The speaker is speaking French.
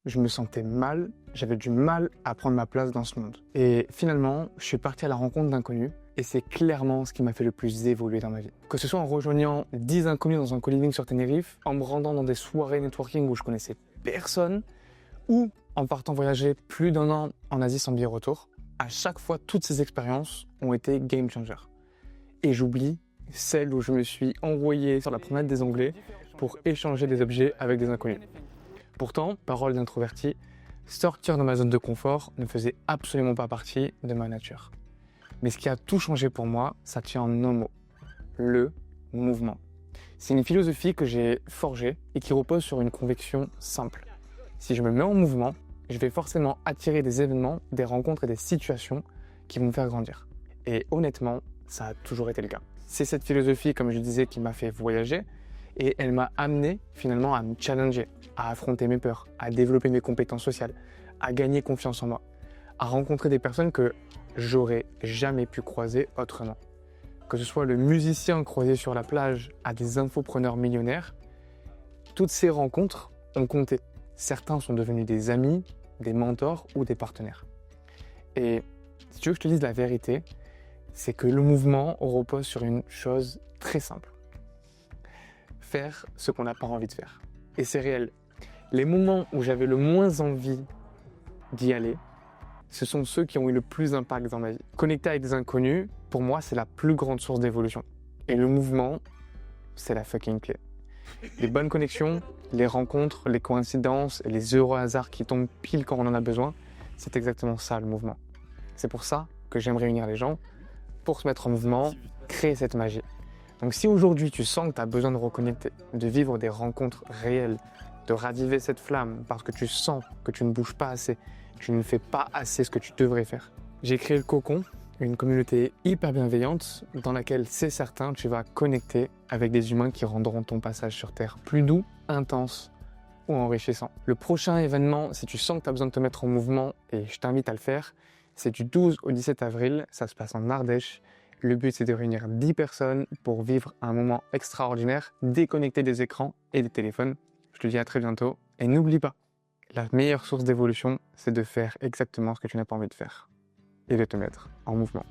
je me sentais mal, j'avais du mal à prendre ma place dans ce monde. Et finalement, je suis parti à la rencontre d'inconnus et c'est clairement ce qui m'a fait le plus évoluer dans ma vie. Que ce soit en rejoignant 10 inconnus dans un co-living sur Tenerife, en me rendant dans des soirées networking où je connaissais personne, ou en partant voyager plus d'1 an en Asie sans billet retour, à chaque fois, toutes ces expériences ont été game changer. Et j'oublie celle où je me suis envoyé sur la promenade des Anglais pour échanger des objets avec des inconnus. Pourtant, parole d'introverti, sortir de ma zone de confort ne faisait absolument pas partie de ma nature. Mais ce qui a tout changé pour moi, ça tient en un mot, le mouvement. C'est une philosophie que j'ai forgée et qui repose sur une conviction simple. Si je me mets en mouvement, je vais forcément attirer des événements, des rencontres et des situations qui vont me faire grandir. Et honnêtement, ça a toujours été le cas. C'est cette philosophie, comme je disais, qui m'a fait voyager et elle m'a amené finalement à me challenger, à affronter mes peurs, à développer mes compétences sociales, à gagner confiance en moi, à rencontrer des personnes que j'aurais jamais pu croiser autrement. Que ce soit le musicien croisé sur la plage à des infopreneurs millionnaires, toutes ces rencontres ont compté. Certains sont devenus des amis, des mentors ou des partenaires. Et si tu veux que je te dise la vérité, c'est que le mouvement repose sur une chose très simple. Faire ce qu'on n'a pas envie de faire. Et c'est réel. Les moments où j'avais le moins envie d'y aller, ce sont ceux qui ont eu le plus d'impact dans ma vie. Connecter avec des inconnus, pour moi, c'est la plus grande source d'évolution. Et le mouvement, c'est la fucking clé. Les bonnes connexions, les rencontres, les coïncidences et les heureux hasards qui tombent pile quand on en a besoin, c'est exactement ça le mouvement. C'est pour ça que j'aime réunir les gens, pour se mettre en mouvement, créer cette magie. Donc si aujourd'hui tu sens que tu as besoin de reconnecter, de vivre des rencontres réelles, de raviver cette flamme parce que tu sens que tu ne bouges pas assez, tu ne fais pas assez ce que tu devrais faire. J'ai créé le Cocon, une communauté hyper bienveillante dans laquelle, c'est certain, tu vas connecter avec des humains qui rendront ton passage sur Terre plus doux, intense ou enrichissant. Le prochain événement, si tu sens que tu as besoin de te mettre en mouvement, et je t'invite à le faire, c'est du 12 au 17 avril, ça se passe en Ardèche. Le but, c'est de réunir 10 personnes pour vivre un moment extraordinaire, déconnecté des écrans et des téléphones. Je te dis à très bientôt. Et n'oublie pas, la meilleure source d'évolution, c'est de faire exactement ce que tu n'as pas envie de faire et de te mettre en mouvement.